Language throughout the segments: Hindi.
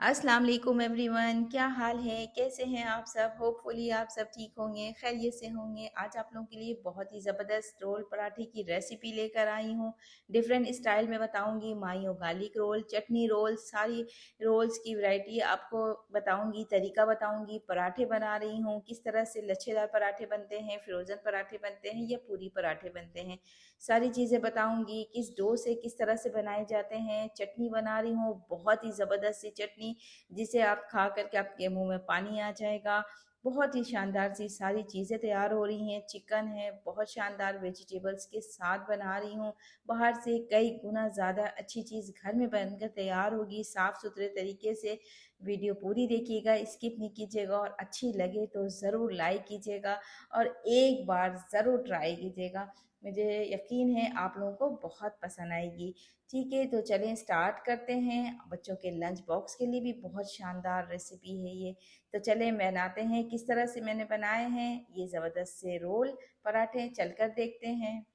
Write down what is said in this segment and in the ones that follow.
अस्सलाम वालेकुम एवरीवन, क्या हाल है? कैसे हैं आप सब? होपफुली आप सब ठीक होंगे, खैरियत से होंगे। आज आप लोगों के लिए बहुत ही ज़बरदस्त रोल पराठे की रेसिपी लेकर आई हूँ। डिफरेंट स्टाइल में बताऊँगी, मायो गार्लिक रोल, चटनी रोल, सारी रोल्स की वैरायटी आपको बताऊँगी, तरीका बताऊँगी। पराठे बना रही हूँ, किस तरह से लच्छेदार पराठे बनते हैं, फ्रोज़न पराठे बनते हैं या पूरी पराठे बनते हैं। सारी चीज़ें बताऊँगी, किस डो से किस तरह से बनाए जाते हैं। चटनी बना रही हूँ, बहुत ही ज़बरदस्त सी चटनी, जिसे आप खा कर के आपके मुँह में पानी आ जाएगा। बहुत ही शानदार सी सारी चीज़ें तैयार हो रही हैं। चिकन है, बहुत शानदार वेजिटेबल्स के साथ बना रही हूँ। बाहर से कई गुना ज़्यादा अच्छी चीज़ घर में बनकर तैयार होगी, साफ़-सुथरे तरीके से। वीडियो पूरी देखिएगा, स्किप नहीं कीजिएगा और अच्छी लगे तो ज़रूर लाइक कीजिएगा और एक बार ज़रूर ट्राई कीजिएगा। मुझे यकीन है आप लोगों को बहुत पसंद आएगी। ठीक है, तो चलें स्टार्ट करते हैं। बच्चों के लंच बॉक्स के लिए भी बहुत शानदार रेसिपी है ये। तो चलें बनाते हैं, किस तरह से मैंने बनाए हैं ये ज़बरदस्त से रोल पराठे, चलकर देखते हैं।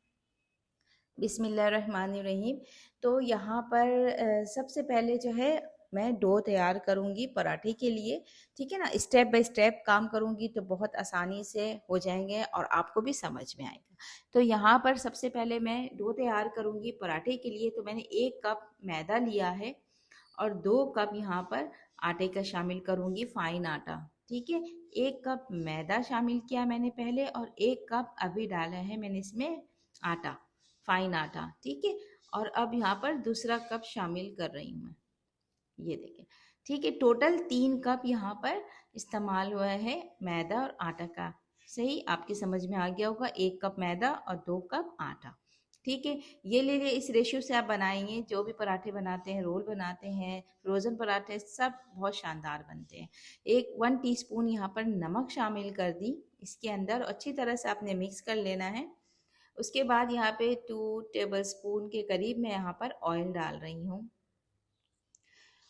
बिस्मिल्लाहिर्रहमानिर्रहीम। तो यहाँ पर सबसे पहले जो है मैं डो तैयार करूँगी पराठे के लिए। ठीक है ना, स्टेप बाय स्टेप काम करूँगी तो बहुत आसानी से हो जाएंगे और आपको भी समझ में आएगा। तो यहाँ पर सबसे पहले मैं डो तैयार करूँगी पराठे के लिए। तो मैंने 1 कप मैदा लिया है और 2 कप यहाँ पर आटे का शामिल करूँगी, फाइन आटा। ठीक है, 1 कप मैदा शामिल किया मैंने पहले और 1 कप अभी डाला है मैंने इसमें आटा, फाइन आटा। ठीक है, और अब यहाँ पर दूसरा कप शामिल कर रही हूँ मैं, ये देखिए। ठीक है, टोटल 3 कप यहाँ पर इस्तेमाल हुआ है मैदा और आटा का। सही आपकी समझ में आ गया होगा, 1 कप मैदा और 2 कप आटा। ठीक है, ये ले लिए, इस रेशियो से आप बनाएंगे। जो भी पराठे बनाते हैं, रोल बनाते हैं, फ्रोज़न पराठे, सब बहुत शानदार बनते हैं। 1 टीस्पून यहाँ पर नमक शामिल कर दी इसके अंदर, अच्छी तरह से आपने मिक्स कर लेना है। उसके बाद यहाँ पे 2 टेबलस्पून के करीब मैं यहाँ पर ऑयल डाल रही हूँ।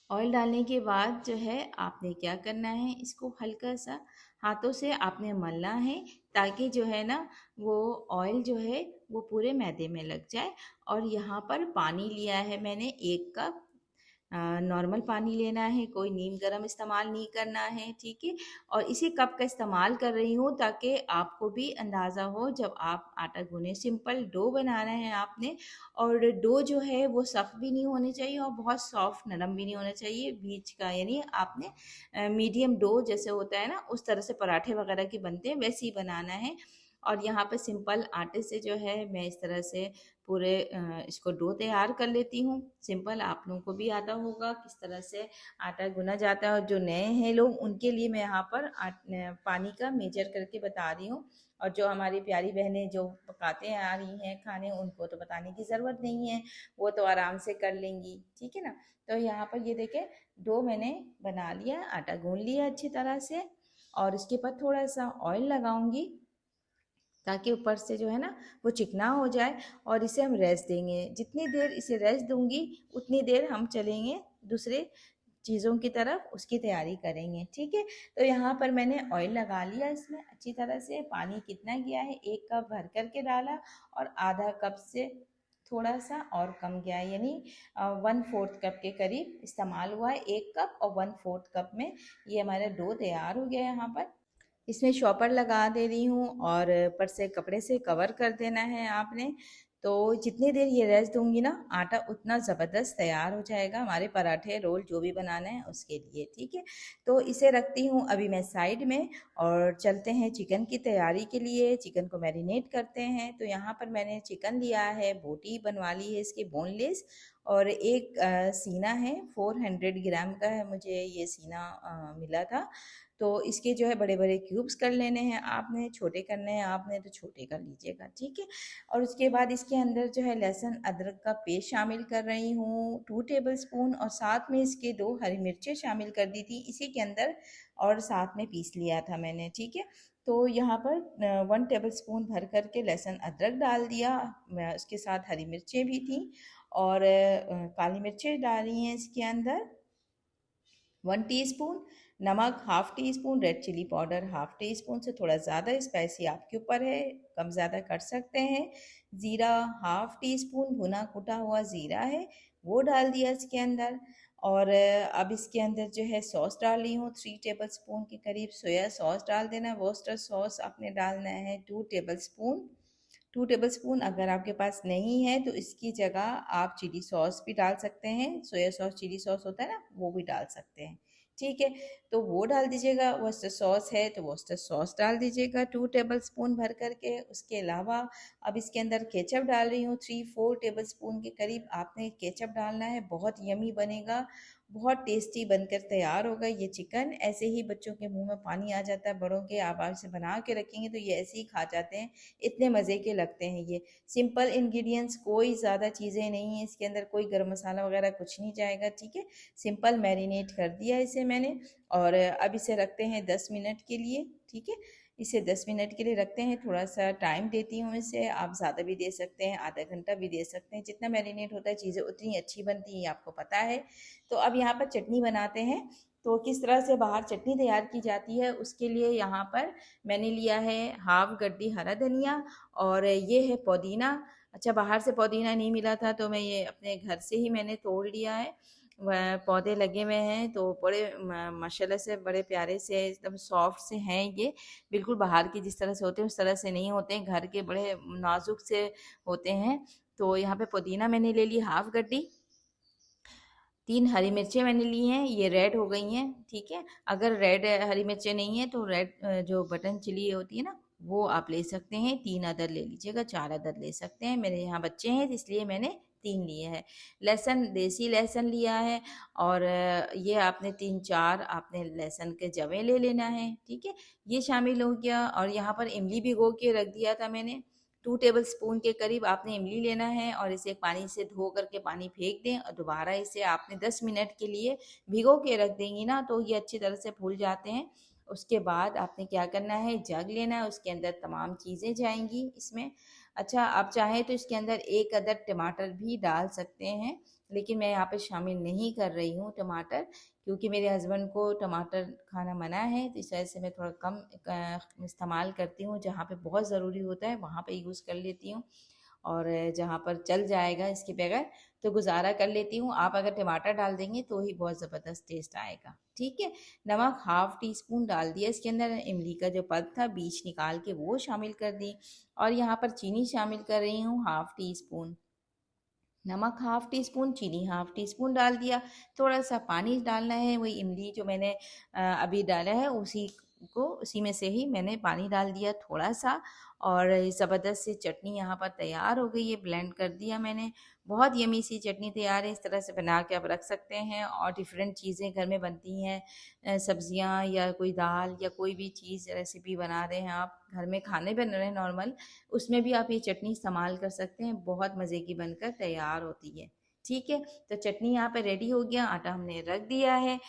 ऑयल डालने के बाद जो है आपने क्या करना है, इसको हल्का सा हाथों से आपने मलना है ताकि जो है ना वो ऑयल जो है वो पूरे मैदे में लग जाए। और यहाँ पर पानी लिया है मैंने 1 कप, नॉर्मल पानी लेना है, कोई नीम गर्म इस्तेमाल नहीं करना है। ठीक है, और इसी कप का इस्तेमाल कर रही हूँ ताकि आपको भी अंदाज़ा हो जब आप आटा गूँने। सिंपल डो बनाना है आपने, और डो जो है वो सख्त भी नहीं होनी चाहिए और बहुत सॉफ्ट नरम भी नहीं होना चाहिए, बीच का। यानी आपने मीडियम डो जैसे होता है ना, उस तरह से पराठे वगैरह के बनते हैं वैसे ही बनाना है। और यहाँ पे सिंपल आटे से जो है मैं इस तरह से पूरे इसको डो तैयार कर लेती हूँ। सिंपल आप लोगों को भी आता होगा किस तरह से आटा गूना जाता है, और जो नए हैं लोग उनके लिए मैं यहाँ पर पानी का मेजर करके बता रही हूँ। और जो हमारी प्यारी बहनें जो पकाते आ रही हैं खाने, उनको तो बताने की ज़रूरत नहीं है, वो तो आराम से कर लेंगी। ठीक है ना, तो यहाँ पर ये देखें, डो मैंने बना लिया, आटा गून लिया अच्छी तरह से। और इसके ऊपर थोड़ा सा ऑयल लगाऊंगी ताकि ऊपर से जो है ना वो चिकना हो जाए। और इसे हम रेस्ट देंगे, जितनी देर इसे रेस्ट दूंगी उतनी देर हम चलेंगे दूसरे चीज़ों की तरफ, उसकी तैयारी करेंगे। ठीक है, तो यहाँ पर मैंने ऑयल लगा लिया इसमें अच्छी तरह से। पानी कितना गया है, 1 कप भर करके डाला और आधा कप से थोड़ा सा और कम गया है, यानी 1/4 कप के करीब इस्तेमाल हुआ है। 1 कप और 1/4 कप में ये हमारा डो तैयार हो गया है। यहाँ पर इसमें शॉपर लगा दे रही हूँ और ऊपर से कपड़े से कवर कर देना है आपने। तो जितनी देर ये रेस्ट दूंगी ना, आटा उतना ज़बरदस्त तैयार हो जाएगा हमारे पराठे रोल जो भी बनाना है उसके लिए। ठीक है, तो इसे रखती हूँ अभी मैं साइड में और चलते हैं चिकन की तैयारी के लिए। चिकन को मैरिनेट करते हैं। तो यहाँ पर मैंने चिकन लिया है, बोटी बनवा ली है इसकी बोनलेस, और एक सीना है, 400 ग्राम का है, मुझे ये सीना मिला था। तो इसके जो है बड़े बड़े क्यूब्स कर लेने हैं आपने, छोटे करने हैं आपने तो छोटे कर लीजिएगा। ठीक है, और उसके बाद इसके अंदर जो है लहसुन अदरक का पेस्ट शामिल कर रही हूँ 2 टेबलस्पून, और साथ में इसके 2 हरी मिर्चें शामिल कर दी थी इसी के अंदर, और साथ में पीस लिया था मैंने। ठीक है, तो यहाँ पर 1 टेबलस्पून भर कर के लहसुन अदरक डाल दिया, उसके साथ हरी मिर्चें भी थी और काली मिर्चें डाली हैं इसके अंदर। 1 टीस्पून नमक, half teaspoon red chilli powder, half teaspoon से थोड़ा ज़्यादा स्पाइसी आपके ऊपर है, कम ज़्यादा कर सकते हैं। ज़ीरा, हाफ़ टी स्पून भुना कुटा हुआ ज़ीरा है, वो डाल दिया इसके अंदर। और अब इसके अंदर जो है सॉस डाल रही हूँ, 3 टेबल स्पून के करीब सोया सॉस डाल देना है। वोस्टर सॉस आपने डालना है 2 टेबल स्पून। 2 टेबल स्पून अगर आपके पास नहीं है तो इसकी जगह आप चिली सॉस भी डाल सकते हैं। सोया सॉस चिली सॉस होता है ना, वो भी डाल सकते हैं। ठीक है, तो वो डाल दीजिएगा। वोस्टर सॉस है तो वोस्टर सॉस डाल दीजिएगा 2 टेबल स्पून भर करके। उसके अलावा अब इसके अंदर केचप डाल रही हूँ 3-4 टेबल स्पून के करीब आपने केचप डालना है। बहुत यमी बनेगा, बहुत टेस्टी बनकर तैयार होगा ये चिकन। ऐसे ही बच्चों के मुंह में पानी आ जाता है, बड़ों के आप ऐसे बना के रखेंगे तो ये ऐसे ही खा जाते हैं, इतने मज़े के लगते हैं ये। सिंपल इंग्रेडिएंट्स, कोई ज़्यादा चीज़ें नहीं है इसके अंदर, कोई गरम मसाला वगैरह कुछ नहीं जाएगा। ठीक है, सिंपल मैरिनेट कर दिया इसे मैंने और अब इसे रखते हैं 10 मिनट के लिए। ठीक है, इसे 10 मिनट के लिए रखते हैं। थोड़ा सा टाइम देती हूँ इसे, आप ज़्यादा भी दे सकते हैं, आधा घंटा भी दे सकते हैं। जितना मैरिनेट होता है चीज़ें उतनी अच्छी बनती हैं, आपको पता है। तो अब यहाँ पर चटनी बनाते हैं। तो किस तरह से बाहर चटनी तैयार की जाती है उसके लिए यहाँ पर मैंने लिया है हाफ गड्डी हरा धनिया और ये है पुदीना। अच्छा, बाहर से पुदीना नहीं मिला था तो मैं ये अपने घर से ही मैंने तोड़ लिया है। पौधे लगे हुए हैं तो बड़े माशाल्लाह से बड़े प्यारे से एकदम सॉफ्ट से हैं ये। बिल्कुल बाहर के जिस तरह से होते हैं उस तरह से नहीं होते हैं, घर के बड़े नाजुक से होते हैं। तो यहाँ पे पुदीना मैंने ले ली हाफ गड्डी। 3 हरी मिर्चें मैंने ली हैं, ये रेड हो गई हैं। ठीक है, अगर रेड हरी मिर्चें नहीं है तो रेड जो बटन चिली होती है ना, वो आप ले सकते हैं। 3 अदद ले लीजिएगा, 4 अदद ले सकते हैं। मेरे यहाँ बच्चे हैं इसलिए मैंने 3 लिए हैं। लहसुन, देसी लहसुन लिया है और ये आपने 3-4 आपने लहसुन के जवे ले लेना है। ठीक है, ये शामिल हो गया। और यहाँ पर इमली भिगो के रख दिया था मैंने, 2 टेबल स्पून के करीब आपने इमली लेना है और इसे पानी से धो करके पानी फेंक दें और दोबारा इसे आपने 10 मिनट के लिए भिगो के रख देंगी ना तो ये अच्छी तरह से फूल जाते हैं। उसके बाद आपने क्या करना है, जग लेना है, उसके अंदर तमाम चीज़ें जाएंगी इसमें। अच्छा, आप चाहें तो इसके अंदर 1 अदद टमाटर भी डाल सकते हैं, लेकिन मैं यहाँ पे शामिल नहीं कर रही हूँ टमाटर, क्योंकि मेरे हस्बैंड को टमाटर खाना मना है। तो इस वजह से मैं थोड़ा कम इस्तेमाल करती हूँ। जहाँ पे बहुत ज़रूरी होता है वहाँ पे यूज़ कर लेती हूँ और जहाँ पर चल जाएगा इसके बगैर तो गुजारा कर लेती हूँ। आप अगर टमाटर डाल देंगे तो ही बहुत ज़बरदस्त टेस्ट आएगा। ठीक है, नमक हाफ टी स्पून डाल दिया इसके अंदर। इमली का जो पल्प था बीज निकाल के वो शामिल कर दी और यहाँ पर चीनी शामिल कर रही हूँ हाफ टी स्पून। नमक हाफ टी स्पून, चीनी हाफ टी स्पून डाल दिया। थोड़ा सा पानी डालना है, वही इमली जो मैंने अभी डाला है उसी में से ही मैंने पानी डाल दिया थोड़ा सा। और ज़बरदस्त सी चटनी यहाँ पर तैयार हो गई है, ब्लेंड कर दिया मैंने। बहुत यमी सी चटनी तैयार है। इस तरह से बना के आप रख सकते हैं और डिफरेंट चीज़ें घर में बनती हैं, सब्जियाँ या कोई दाल या कोई भी चीज़ रेसिपी बना रहे हैं, आप घर में खाने बन रहे हैं नॉर्मल, उसमें भी आप ये चटनी इस्तेमाल कर सकते हैं। बहुत मज़े की बनकर तैयार होती है। ठीक है, तो चटनी यहाँ पे रेडी हो गया। आटा हमने रख दिया है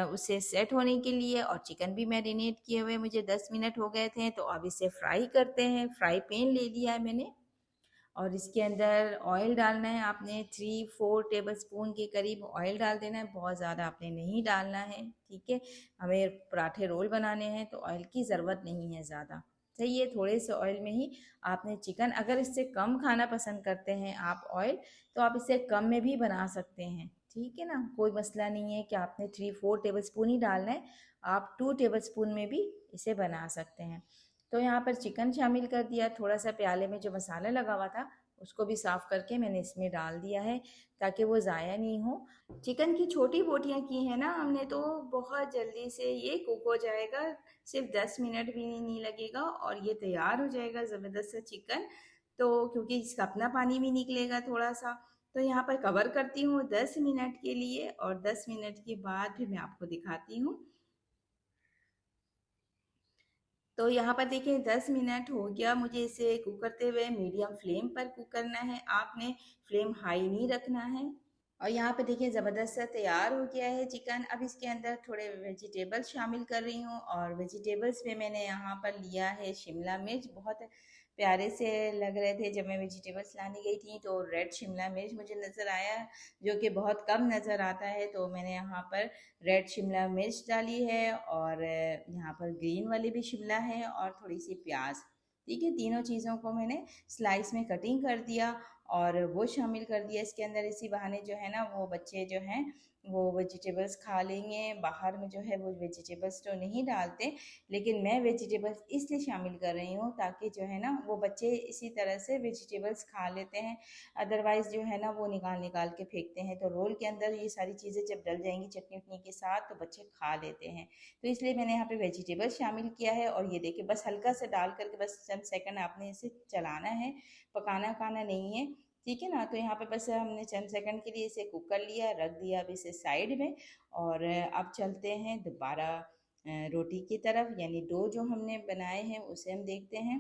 उसे सेट होने के लिए और चिकन भी मैरिनेट किए हुए मुझे 10 मिनट हो गए थे। तो अब इसे फ्राई करते हैं। फ्राई पैन ले लिया है मैंने और इसके अंदर ऑयल डालना है आपने 3-4 टेबल स्पून के करीब ऑयल डाल देना है। बहुत ज़्यादा आपने नहीं डालना है। ठीक है, हमें पराठे रोल बनाने हैं तो ऑयल की ज़रूरत नहीं है ज़्यादा। सही है, थोड़े से ऑयल में ही आपने चिकन, अगर इससे कम खाना पसंद करते हैं आप ऑयल, तो आप इससे कम में भी बना सकते हैं। ठीक है ना, कोई मसला नहीं है कि आपने 3-4 टेबल स्पून ही डालना है, आप 2 टेबल स्पून में भी इसे बना सकते हैं। तो यहाँ पर चिकन शामिल कर दिया। थोड़ा सा प्याले में जो मसाला लगा हुआ था उसको भी साफ़ करके मैंने इसमें डाल दिया है ताकि वो ज़ाया नहीं हो। चिकन की छोटी बोटियाँ की हैं ना हमने, तो बहुत जल्दी से ये कुक हो जाएगा। सिर्फ 10 मिनट भी नहीं लगेगा और ये तैयार हो जाएगा ज़बरदस्त सा चिकन। तो क्योंकि इसका अपना पानी भी निकलेगा थोड़ा सा, तो यहाँ पर कवर करती हूँ 10 मिनट के लिए और 10 मिनट के बाद फिर मैं आपको दिखाती हूँ। तो यहाँ पर देखिए 10 मिनट हो गया मुझे इसे कुक करते हुए। मीडियम फ्लेम पर कुक करना है आपने, फ्लेम हाई नहीं रखना है। और यहाँ पे देखिए ज़बरदस्त सा तैयार हो गया है चिकन। अब इसके अंदर थोड़े वेजिटेबल्स शामिल कर रही हूँ और वेजिटेबल्स में मैंने यहाँ पर लिया है शिमला मिर्च। बहुत प्यारे से लग रहे थे जब मैं वेजिटेबल्स लाने गई थी, तो रेड शिमला मिर्च मुझे नज़र आया जो कि बहुत कम नज़र आता है, तो मैंने यहाँ पर रेड शिमला मिर्च डाली है और यहाँ पर ग्रीन वाली भी शिमला है और थोड़ी सी प्याज। ठीक है, तीनों चीज़ों को मैंने स्लाइस में कटिंग कर दिया और वो शामिल कर दिया इसके अंदर। इसी बहाने जो है ना वो बच्चे जो हैं वो वेजिटेबल्स खा लेंगे। बाहर में जो है वो वेजिटेबल्स तो नहीं डालते, लेकिन मैं वेजिटेबल्स इसलिए शामिल कर रही हूँ ताकि जो है ना वो बच्चे इसी तरह से वेजिटेबल्स खा लेते हैं। अदरवाइज़ जो है ना वो निकाल निकाल के फेंकते हैं। तो रोल के अंदर ये सारी चीज़ें जब डल जाएंगी चटनी वटनी के साथ तो बच्चे खा लेते हैं। तो इसलिए मैंने यहाँ पे वेजिटेबल्स शामिल किया है। और ये देखिए बस हल्का सा डाल करके बस चंद सेकंड आपने इसे चलाना है, पकाना वकाना नहीं है, ठीक है ना। तो यहाँ पे बस हमने चंद सेकंड के लिए इसे कुक कर लिया, रख दिया अब इसे साइड में। और अब चलते हैं दोबारा रोटी की तरफ, यानी डो जो हमने बनाए हैं उसे हम देखते हैं।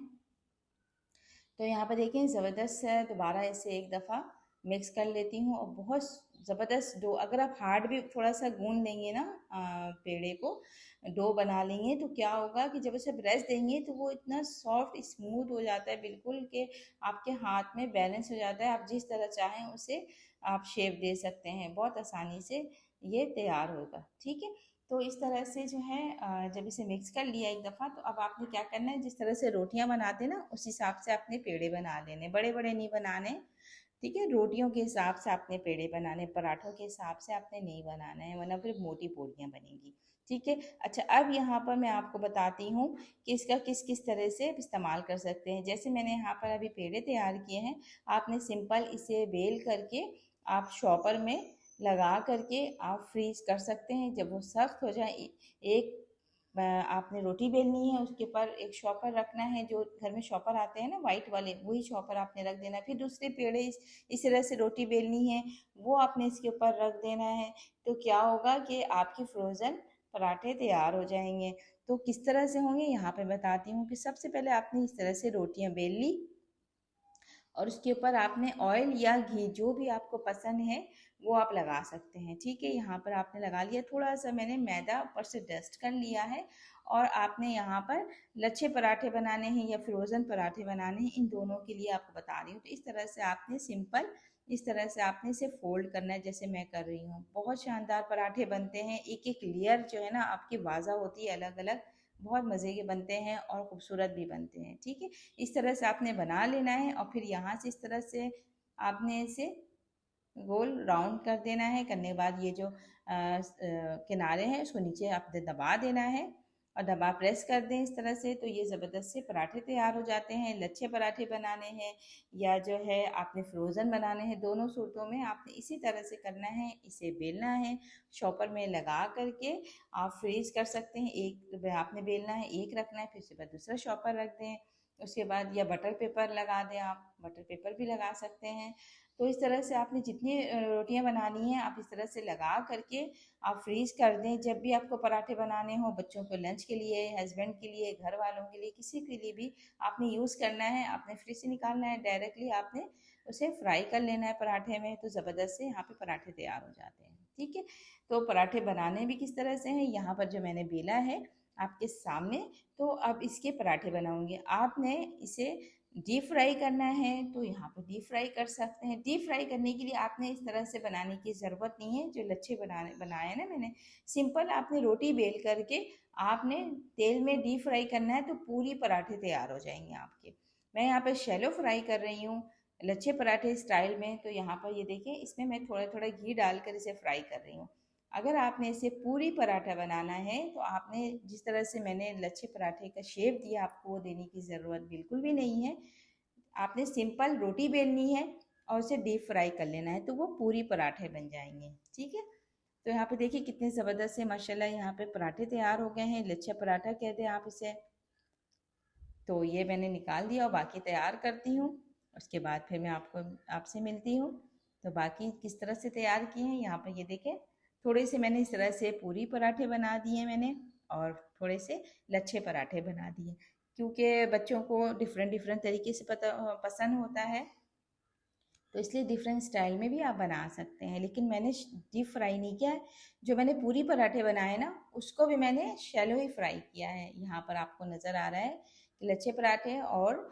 तो यहाँ पर देखिए ज़बरदस्त है, दोबारा इसे एक दफ़ा मिक्स कर लेती हूँ और बहुत ज़बरदस्त डो। अगर आप हार्ड भी थोड़ा सा गूंद देंगे ना पेड़े को, डो बना लेंगे तो क्या होगा कि जब उसे प्रेस देंगे तो वो इतना सॉफ्ट स्मूथ हो जाता है बिल्कुल कि आपके हाथ में बैलेंस हो जाता है। आप जिस तरह चाहें उसे आप शेप दे सकते हैं, बहुत आसानी से ये तैयार होगा, ठीक है। तो इस तरह से जो है जब इसे मिक्स कर लिया एक दफ़ा तो अब आपने क्या करना है, जिस तरह से रोटियां बनाते हैं ना उस हिसाब से आपने पेड़े बना लेने, बड़े बड़े नहीं बनाने, ठीक है। रोटियों के हिसाब से आपने पेड़े बनाने, पराठों के हिसाब से आपने नहीं बनाना है, वरना फिर मोटी पूरियां बनेंगी, ठीक है। अच्छा, अब यहाँ पर मैं आपको बताती हूँ कि इसका किस किस तरह से इस्तेमाल कर सकते हैं। जैसे मैंने यहाँ पर अभी पेड़े तैयार किए हैं, आपने सिंपल इसे बेल करके आप शॉपर में लगा करके आप फ्रीज कर सकते हैं। जब वो सख्त हो जाए, एक आपने रोटी बेलनी है, उसके ऊपर एक शॉपर रखना है, जो घर में शॉपर आते हैं ना वाइट वाले, वही शॉपर आपने रख देना है। फिर दूसरे पेड़े इस तरह से रोटी बेलनी है, वो आपने इसके ऊपर रख देना है। तो क्या होगा कि आपकी फ्रोज़न पराठे तैयार हो जाएंगे। तो किस तरह से होंगे यहाँ पे बताती हूँ कि सबसे पहले आपने इस तरह से रोटियां बेल ली और उसके ऊपर आपने ऑयल या घी जो भी आपको पसंद है वो आप लगा सकते हैं, ठीक है। यहाँ पर आपने लगा लिया, थोड़ा सा मैंने मैदा ऊपर से डस्ट कर लिया है। और आपने यहाँ पर लच्छे पराठे बनाने हैं या फ्रोज़न पराठे बनाने हैं, इन दोनों के लिए आपको बता रही हूँ। तो इस तरह से आपने सिंपल इस तरह से आपने इसे फोल्ड करना है जैसे मैं कर रही हूँ। बहुत शानदार पराठे बनते हैं, एक एक लेयर जो है ना आपकी वाजा होती है अलग अलग, बहुत मज़े के बनते हैं और खूबसूरत भी बनते हैं, ठीक है। इस तरह से आपने बना लेना है और फिर यहाँ से इस तरह से आपने इसे गोल राउंड कर देना है। करने के बाद ये जो किनारे हैं उसको नीचे आपने दबा देना है और दबा प्रेस कर दें इस तरह से, तो ये ज़बरदस्त से पराठे तैयार हो जाते हैं। लच्छे पराठे बनाने हैं या जो है आपने फ्रोज़न बनाने हैं, दोनों सूरतों में आपने इसी तरह से करना है। इसे बेलना है, शॉपर में लगा करके आप फ्रीज कर सकते हैं। एक आपने बेलना है, एक रखना है, फिर उसके बाद दूसरा शॉपर रख दें, उसके बाद या बटर पेपर लगा दें, आप बटर पेपर भी लगा सकते हैं। तो इस तरह से आपने जितनी रोटियां बनानी है आप इस तरह से लगा करके आप फ्रीज कर दें। जब भी आपको पराठे बनाने हो, बच्चों को लंच के लिए, हस्बैंड के लिए, घर वालों के लिए, किसी के लिए भी आपने यूज़ करना है, आपने फ्रिज से निकालना है, डायरेक्टली आपने उसे फ्राई कर लेना है पराठे में, तो ज़बरदस्त से यहाँ पे पराठे तैयार हो जाते हैं, ठीक है। तो पराठे बनाने भी किस तरह से हैं, यहाँ पर जो मैंने बेला है आपके सामने, तो अब इसके पराठे बनाऊंगी। आपने इसे डीप फ्राई करना है तो यहाँ पर डीप फ्राई कर सकते हैं। डीप फ्राई करने के लिए आपने इस तरह से बनाने की ज़रूरत नहीं है, जो लच्छे बनाए ना मैंने, सिंपल आपने रोटी बेल करके आपने तेल में डीप फ्राई करना है तो पूरी पराठे तैयार हो जाएंगे आपके। मैं यहाँ पर शैलो फ्राई कर रही हूँ लच्छे पराठे स्टाइल में। तो यहाँ पर ये देखिए इसमें मैं थोड़ा थोड़ा घी डालकर इसे फ्राई कर रही हूँ। अगर आपने इसे पूरी पराठा बनाना है तो आपने जिस तरह से मैंने लच्छे पराठे का शेप दिया, आपको वो देने की ज़रूरत बिल्कुल भी नहीं है। आपने सिंपल रोटी बेलनी है और उसे डीप फ्राई कर लेना है, तो वो पूरी पराठे बन जाएंगे, ठीक है। तो यहाँ पे देखिए कितने ज़बरदस्त से माशाल्लाह यहाँ पे पराठे तैयार हो गए हैं। लच्छा पराठा कहते हैं आप इसे। तो ये मैंने निकाल दिया और बाकी तैयार करती हूँ, उसके बाद फिर मैं आपसे मिलती हूँ। तो बाकी किस तरह से तैयार किए हैं यहाँ पर ये देखें, थोड़े से मैंने इस तरह से पूरी पराठे बना दिए मैंने और थोड़े से लच्छे पराठे बना दिए, क्योंकि बच्चों को डिफरेंट डिफरेंट तरीके से पसंद होता है, तो इसलिए डिफरेंट स्टाइल में भी आप बना सकते हैं। लेकिन मैंने डीप फ्राई नहीं किया है, जो मैंने पूरी पराठे बनाए ना उसको भी मैंने शैलो ही फ्राई किया है। यहाँ पर आपको नज़र आ रहा है कि लच्छे पराठे और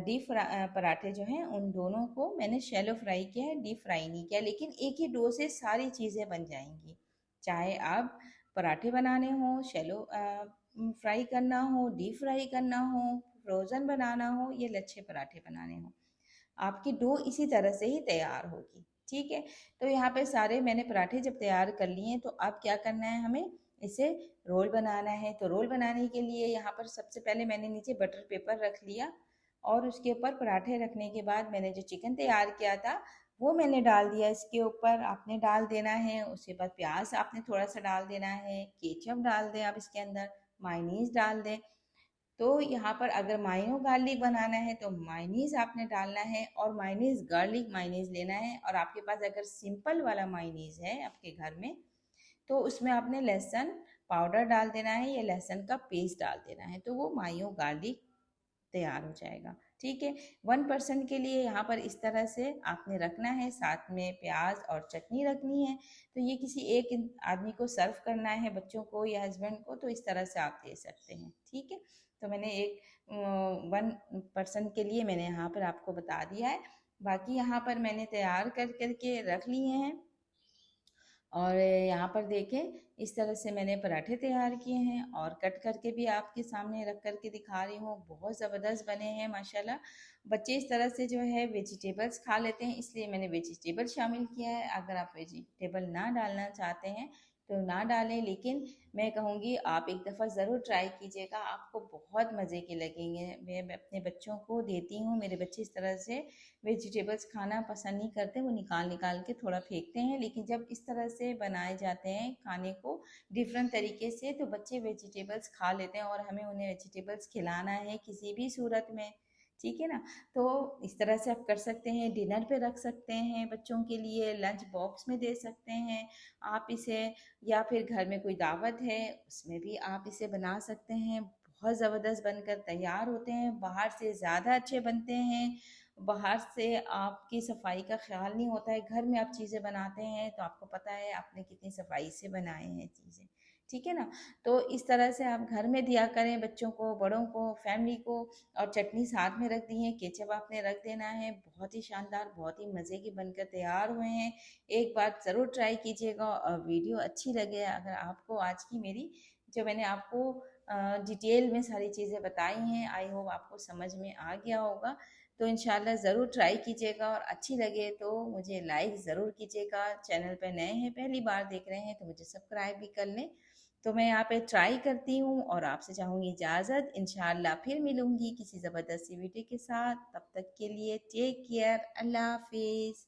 डीप पराठे जो हैं उन दोनों को मैंने शैलो फ्राई किया है, डीप फ्राई नहीं किया। लेकिन एक ही डो से सारी चीज़ें बन जाएंगी, चाहे आप पराठे बनाने हो, शैलो फ्राई करना हो, डीप फ्राई करना हो, फ्रोज़न बनाना हो या लच्छे पराठे बनाने हो, आपकी डो इसी तरह से ही तैयार होगी। ठीक है। तो यहाँ पे सारे मैंने पराठे जब तैयार कर लिए हैं, तो अब क्या करना है हमें, इसे रोल बनाना है। तो रोल बनाने के लिए यहाँ पर सबसे पहले मैंने नीचे बटर पेपर रख लिया, और उसके ऊपर पराठे रखने के बाद मैंने जो चिकन तैयार किया था वो मैंने डाल दिया इसके ऊपर। आपने डाल देना है, उसके बाद प्याज आपने थोड़ा सा डाल देना है, केचप डाल दें आप इसके अंदर, मायोनीज डाल दें। तो यहाँ पर अगर मायो गार्लिक बनाना है तो मायोनीज आपने डालना है, और मायोनीज गार्लिक मायोनीज लेना है। और आपके पास अगर सिंपल वाला मायोनीज है आपके घर में, तो उसमें आपने लहसुन पाउडर डाल देना है या लहसुन का पेस्ट डाल देना है, तो वो मायो गार्लिक तैयार हो जाएगा। ठीक है, 1 पर्सन के लिए यहाँ पर इस तरह से आपने रखना है, साथ में प्याज और चटनी रखनी है। तो ये किसी एक आदमी को सर्व करना है, बच्चों को या हस्बैंड को, तो इस तरह से आप दे सकते हैं। ठीक है, तो मैंने 1 पर्सन के लिए मैंने यहाँ पर आपको बता दिया है। बाकी यहाँ पर मैंने तैयार कर करके रख लिए हैं। और यहाँ पर देखें, इस तरह से मैंने पराठे तैयार किए हैं और कट करके भी आपके सामने रख करके दिखा रही हूँ। बहुत ज़बरदस्त बने हैं माशाल्लाह। बच्चे इस तरह से जो है वेजिटेबल्स खा लेते हैं, इसलिए मैंने वेजिटेबल शामिल किया है। अगर आप वेजिटेबल ना डालना चाहते हैं तो ना डालें, लेकिन मैं कहूँगी आप एक दफ़ा ज़रूर ट्राई कीजिएगा, आपको बहुत मज़े के लगेंगे। मैं अपने बच्चों को देती हूँ, मेरे बच्चे इस तरह से वेजिटेबल्स खाना पसंद नहीं करते, वो निकाल निकाल के थोड़ा फेंकते हैं। लेकिन जब इस तरह से बनाए जाते हैं खाने को डिफरेंट तरीके से, तो बच्चे वेजिटेबल्स खा लेते हैं, और हमें उन्हें वेजिटेबल्स खिलाना है किसी भी सूरत में। ठीक है ना, तो इस तरह से आप कर सकते हैं, डिनर पे रख सकते हैं, बच्चों के लिए लंच बॉक्स में दे सकते हैं आप इसे, या फिर घर में कोई दावत है उसमें भी आप इसे बना सकते हैं। बहुत ज़बरदस्त बनकर तैयार होते हैं, बाहर से ज़्यादा अच्छे बनते हैं। बाहर से आपकी सफाई का ख्याल नहीं होता है, घर में आप चीज़ें बनाते हैं तो आपको पता है आपने कितनी सफाई से बनाए हैं चीज़ें। ठीक है ना, तो इस तरह से आप घर में दिया करें बच्चों को, बड़ों को, फैमिली को। और चटनी साथ में रख दी है, केचप आपने रख देना है। बहुत ही शानदार, बहुत ही मज़े के बनकर तैयार हुए हैं। एक बार ज़रूर ट्राई कीजिएगा, और वीडियो अच्छी लगे अगर आपको आज की मेरी, जो मैंने आपको डिटेल में सारी चीज़ें बताई हैं, आई होप आपको समझ में आ गया होगा। तो इंशाल्लाह ज़रूर ट्राई कीजिएगा, और अच्छी लगे तो मुझे लाइक ज़रूर कीजिएगा। चैनल पे नए हैं, पहली बार देख रहे हैं, तो मुझे सब्सक्राइब भी कर लें। तो मैं यहाँ पे ट्राई करती हूँ और आपसे चाहूँगी इजाज़त। इंशाल्लाह फिर मिलूँगी किसी ज़बरदस्त सी वीडियो के साथ। तब तक के लिए टेक केयर, अल्लाह हाफिज़।